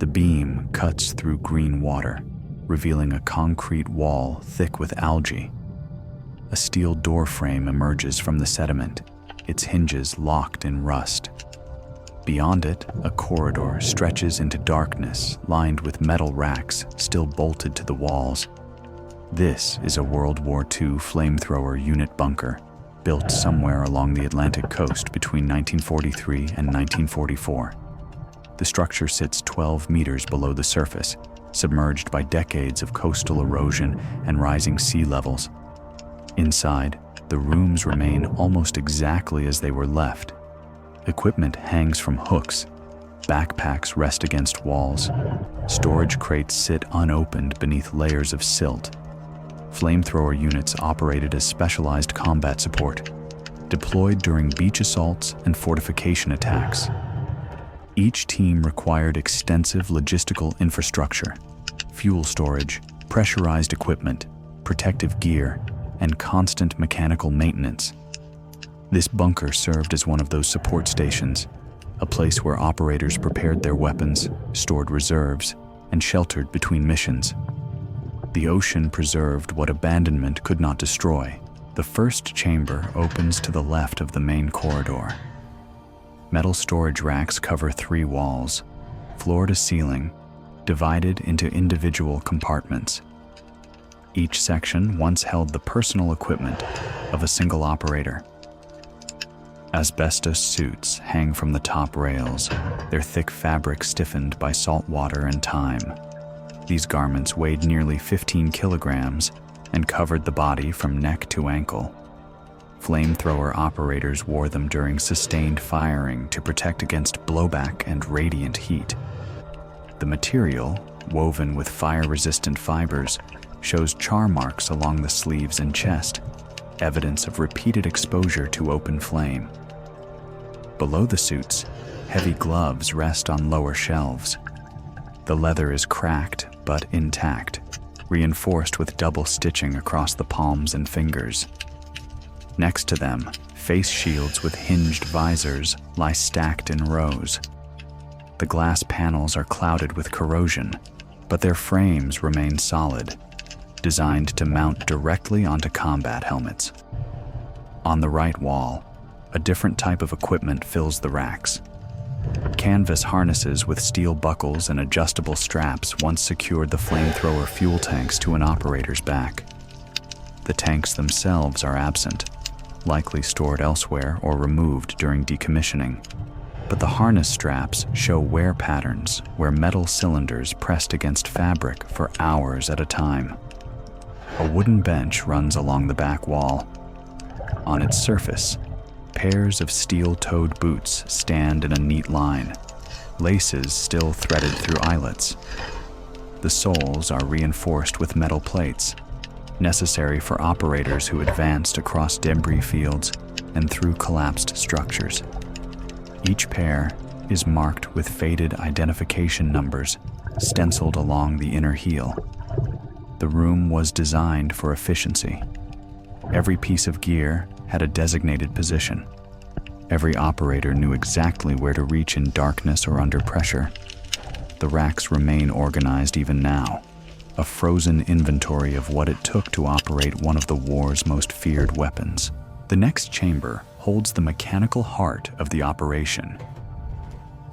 The beam cuts through green water, revealing a concrete wall thick with algae. A steel door frame emerges from the sediment, its hinges locked in rust. Beyond it, a corridor stretches into darkness, lined with metal racks still bolted to the walls. This is a World War II flamethrower unit bunker, built somewhere along the Atlantic coast between 1943 and 1944. The structure sits 12 meters below the surface, submerged by decades of coastal erosion and rising sea levels. Inside, the rooms remain almost exactly as they were left. Equipment hangs from hooks, backpacks rest against walls, storage crates sit unopened beneath layers of silt. Flamethrower units operated as specialized combat support, deployed during beach assaults and fortification attacks. Each team required extensive logistical infrastructure, fuel storage, pressurized equipment, protective gear, and constant mechanical maintenance. This bunker served as one of those support stations, a place where operators prepared their weapons, stored reserves, and sheltered between missions. The ocean preserved what abandonment could not destroy. The first chamber opens to the left of the main corridor. Metal storage racks cover 3 walls, floor to ceiling, divided into individual compartments. Each section once held the personal equipment of a single operator. Asbestos suits hang from the top rails, their thick fabric stiffened by salt water and time. These garments weighed nearly 15 kilograms and covered the body from neck to ankle. Flamethrower operators wore them during sustained firing to protect against blowback and radiant heat. The material, woven with fire-resistant fibers, shows char marks along the sleeves and chest, evidence of repeated exposure to open flame. Below the suits, heavy gloves rest on lower shelves. The leather is cracked but intact, reinforced with double stitching across the palms and fingers. Next to them, face shields with hinged visors lie stacked in rows. The glass panels are clouded with corrosion, but their frames remain solid, designed to mount directly onto combat helmets. On the right wall, a different type of equipment fills the racks. Canvas harnesses with steel buckles and adjustable straps once secured the flamethrower fuel tanks to an operator's back. The tanks themselves are absent, likely stored elsewhere or removed during decommissioning. But the harness straps show wear patterns where metal cylinders pressed against fabric for hours at a time. A wooden bench runs along the back wall. On its surface, pairs of steel-toed boots stand in a neat line, laces still threaded through eyelets. The soles are reinforced with metal plates, necessary for operators who advanced across debris fields and through collapsed structures. Each pair is marked with faded identification numbers stenciled along the inner heel. The room was designed for efficiency. Every piece of gear had a designated position. Every operator knew exactly where to reach in darkness or under pressure. The racks remain organized even now, a frozen inventory of what it took to operate one of the war's most feared weapons. The next chamber holds the mechanical heart of the operation.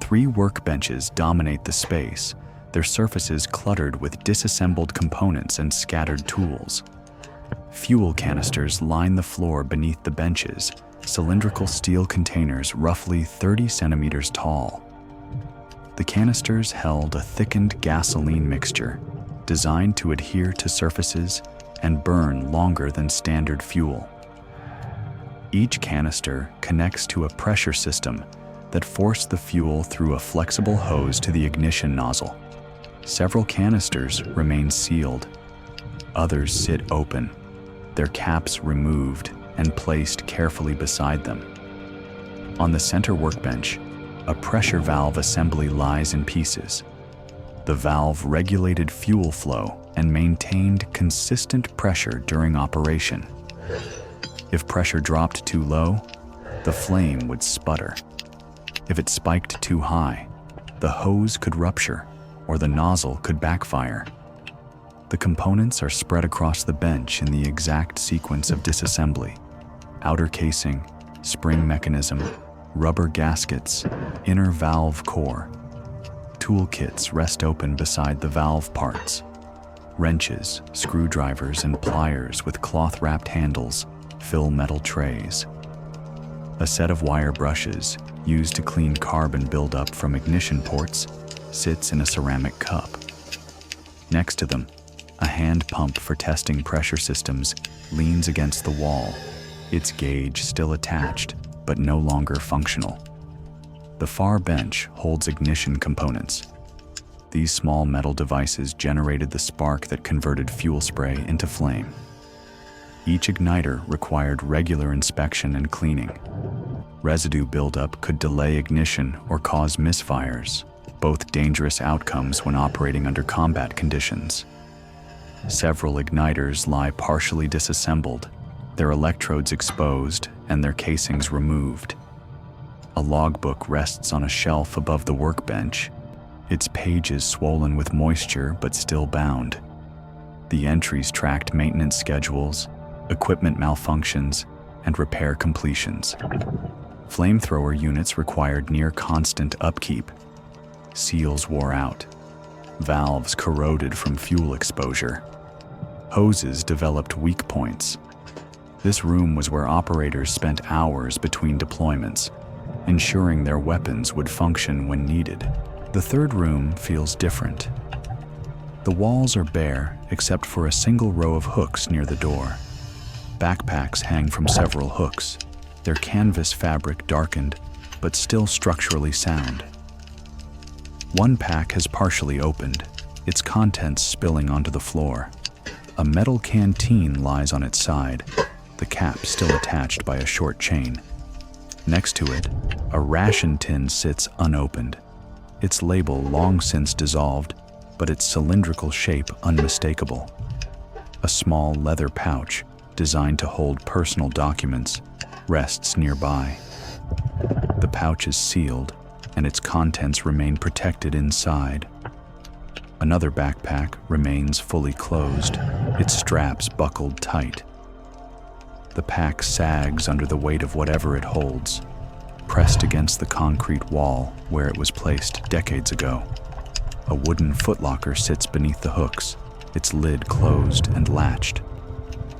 3 workbenches dominate the space, their surfaces cluttered with disassembled components and scattered tools. Fuel canisters line the floor beneath the benches, cylindrical steel containers roughly 30 centimeters tall. The canisters held a thickened gasoline mixture, designed to adhere to surfaces and burn longer than standard fuel. Each canister connects to a pressure system that forced the fuel through a flexible hose to the ignition nozzle. Several canisters remain sealed. Others sit open, their caps removed and placed carefully beside them. On the center workbench, a pressure valve assembly lies in pieces. The valve regulated fuel flow and maintained consistent pressure during operation. If pressure dropped too low, the flame would sputter. If it spiked too high, the hose could rupture, or the nozzle could backfire. The components are spread across the bench in the exact sequence of disassembly: outer casing, spring mechanism, rubber gaskets, inner valve core. Toolkits rest open beside the valve parts. Wrenches, screwdrivers, and pliers with cloth-wrapped handles fill metal trays. A set of wire brushes, used to clean carbon buildup from ignition ports, sits in a ceramic cup. Next to them, a hand pump for testing pressure systems leans against the wall, its gauge still attached, but no longer functional. The far bench holds ignition components. These small metal devices generated the spark that converted fuel spray into flame. Each igniter required regular inspection and cleaning. Residue buildup could delay ignition or cause misfires, both dangerous outcomes when operating under combat conditions. Several igniters lie partially disassembled, their electrodes exposed and their casings removed. A logbook rests on a shelf above the workbench, its pages swollen with moisture but still bound. The entries tracked maintenance schedules, equipment malfunctions, and repair completions. Flamethrower units required near constant upkeep. Seals wore out. Valves corroded from fuel exposure. Hoses developed weak points. This room was where operators spent hours between deployments, ensuring their weapons would function when needed. The third room feels different. The walls are bare except for a single row of hooks near the door. Backpacks hang from several hooks, their canvas fabric darkened, but still structurally sound. One pack has partially opened, its contents spilling onto the floor. A metal canteen lies on its side, the cap still attached by a short chain. Next to it, a ration tin sits unopened, its label long since dissolved, but its cylindrical shape unmistakable. A small leather pouch, designed to hold personal documents, rests nearby. The pouch is sealed, and its contents remain protected inside. Another backpack remains fully closed, its straps buckled tight. The pack sags under the weight of whatever it holds, pressed against the concrete wall where it was placed decades ago. A wooden footlocker sits beneath the hooks, its lid closed and latched.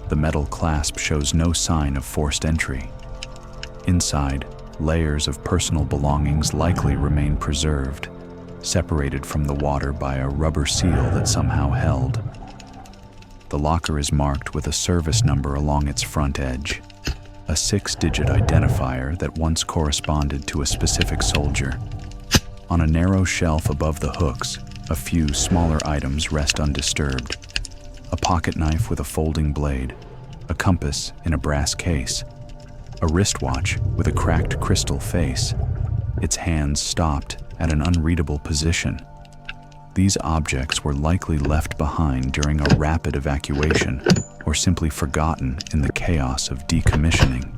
The metal clasp shows no sign of forced entry. Inside, layers of personal belongings likely remain preserved, separated from the water by a rubber seal that somehow held. The locker is marked with a service number along its front edge, a 6-digit identifier that once corresponded to a specific soldier. On a narrow shelf above the hooks, a few smaller items rest undisturbed. A pocket knife with a folding blade, a compass in a brass case, a wristwatch with a cracked crystal face, its hands stopped at an unreadable position. These objects were likely left behind during a rapid evacuation or simply forgotten in the chaos of decommissioning.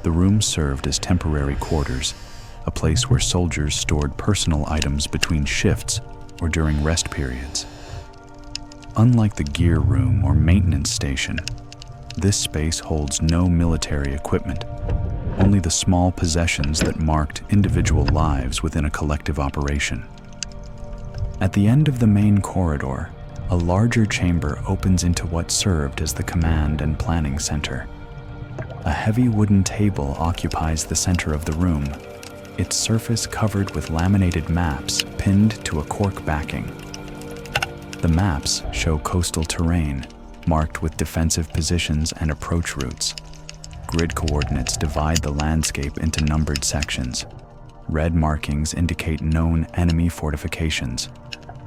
The room served as temporary quarters, a place where soldiers stored personal items between shifts or during rest periods. Unlike the gear room or maintenance station, this space holds no military equipment, only the small possessions that marked individual lives within a collective operation. At the end of the main corridor, a larger chamber opens into what served as the command and planning center. A heavy wooden table occupies the center of the room, its surface covered with laminated maps pinned to a cork backing. The maps show coastal terrain, marked with defensive positions and approach routes. Grid coordinates divide the landscape into numbered sections. Red markings indicate known enemy fortifications.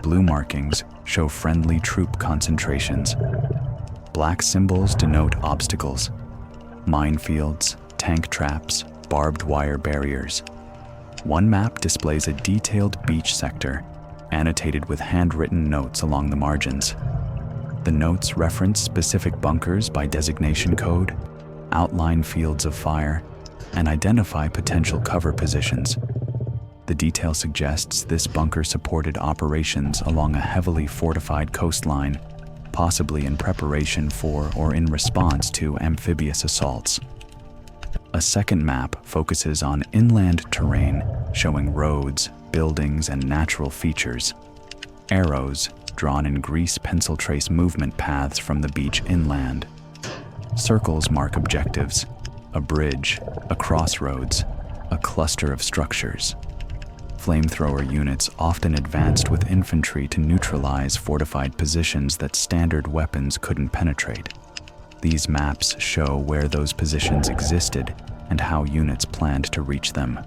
Blue markings show friendly troop concentrations. Black symbols denote obstacles: minefields, tank traps, barbed wire barriers. One map displays a detailed beach sector, annotated with handwritten notes along the margins. The notes reference specific bunkers by designation code, outline fields of fire, and identify potential cover positions. The detail suggests this bunker supported operations along a heavily fortified coastline, possibly in preparation for or in response to amphibious assaults. A second map focuses on inland terrain, showing roads, buildings, and natural features. Arrows, drawn in grease pencil trace movement paths from the beach inland. Circles mark objectives: a bridge, a crossroads, a cluster of structures. Flamethrower units often advanced with infantry to neutralize fortified positions that standard weapons couldn't penetrate. These maps show where those positions existed and how units planned to reach them.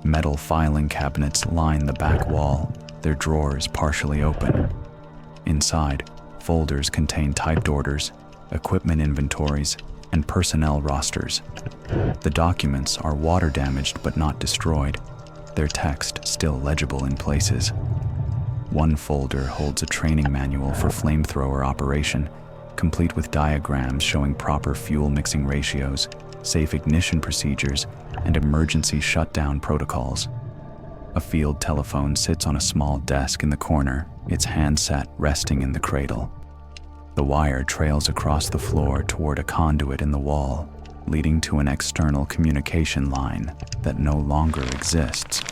Metal filing cabinets line the back wall, their drawers partially open. Inside, folders contain typed orders, equipment inventories, and personnel rosters. The documents are water damaged but not destroyed, their text still legible in places. One folder holds a training manual for flamethrower operation, complete with diagrams showing proper fuel mixing ratios, safe ignition procedures, and emergency shutdown protocols. A field telephone sits on a small desk in the corner, its handset resting in the cradle. The wire trails across the floor toward a conduit in the wall, leading to an external communication line that no longer exists.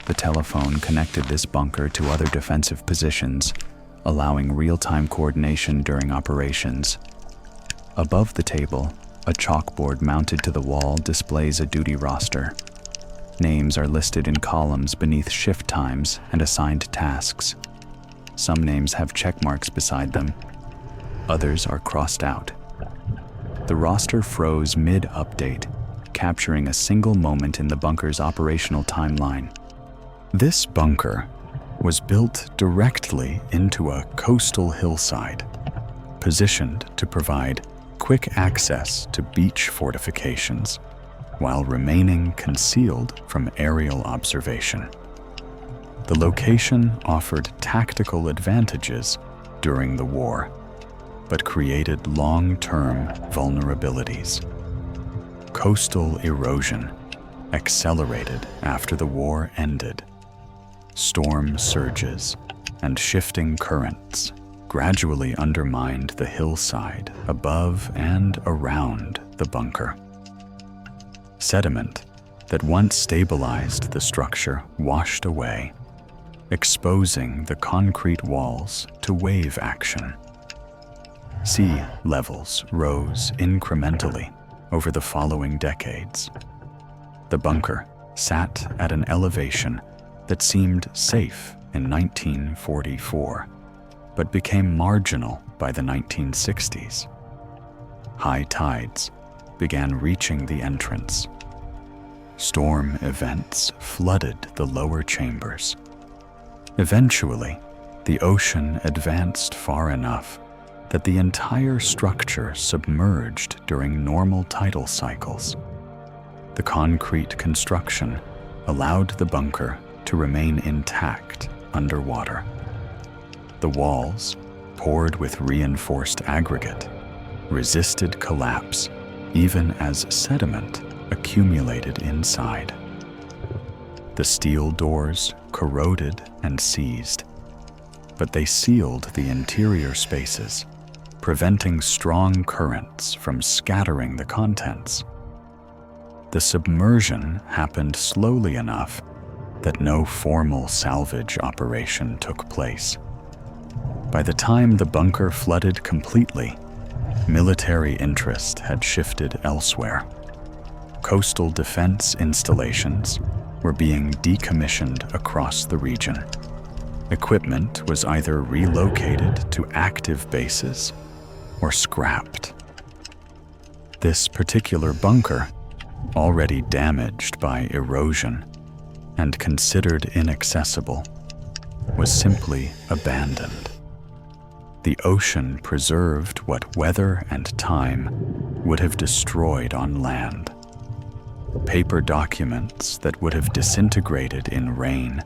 The telephone connected this bunker to other defensive positions, allowing real-time coordination during operations. Above the table, a chalkboard mounted to the wall displays a duty roster. Names are listed in columns beneath shift times and assigned tasks. Some names have check marks beside them. Others are crossed out. The roster froze mid-update, capturing a single moment in the bunker's operational timeline. This bunker was built directly into a coastal hillside, positioned to provide quick access to beach fortifications while remaining concealed from aerial observation. The location offered tactical advantages during the war, but created long-term vulnerabilities. Coastal erosion accelerated after the war ended. Storm surges and shifting currents gradually undermined the hillside above and around the bunker. Sediment that once stabilized the structure washed away, exposing the concrete walls to wave action. Sea levels rose incrementally over the following decades. The bunker sat at an elevation that seemed safe in 1944, but became marginal by the 1960s. High tides began reaching the entrance. Storm events flooded the lower chambers. Eventually, the ocean advanced far enough that the entire structure submerged during normal tidal cycles. The concrete construction allowed the bunker to remain intact underwater. The walls, poured with reinforced aggregate, resisted collapse even as sediment accumulated inside. The steel doors corroded and seized, but they sealed the interior spaces, preventing strong currents from scattering the contents. The submersion happened slowly enough that no formal salvage operation took place. By the time the bunker flooded completely, military interest had shifted elsewhere. Coastal defense installations were being decommissioned across the region. Equipment was either relocated to active bases or scrapped. This particular bunker, already damaged by erosion and considered inaccessible, was simply abandoned. The ocean preserved what weather and time would have destroyed on land. Paper documents that would have disintegrated in rain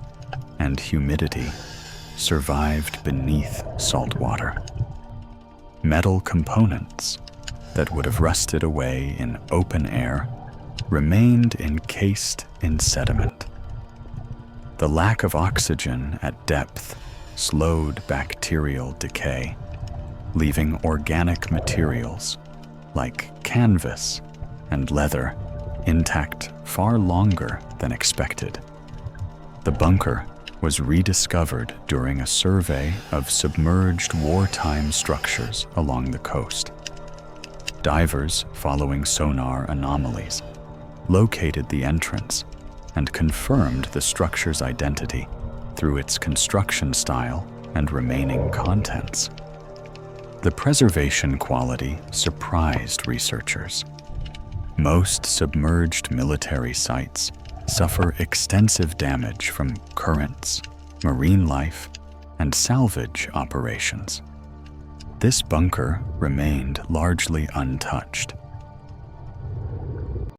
and humidity survived beneath salt water. Metal components that would have rusted away in open air remained encased in sediment. The lack of oxygen at depth slowed bacterial decay, leaving organic materials like canvas and leather intact far longer than expected. The bunker was rediscovered during a survey of submerged wartime structures along the coast. Divers, following sonar anomalies, located the entrance and confirmed the structure's identity through its construction style and remaining contents. The preservation quality surprised researchers. Most submerged military sites suffer extensive damage from currents, marine life, and salvage operations. This bunker remained largely untouched,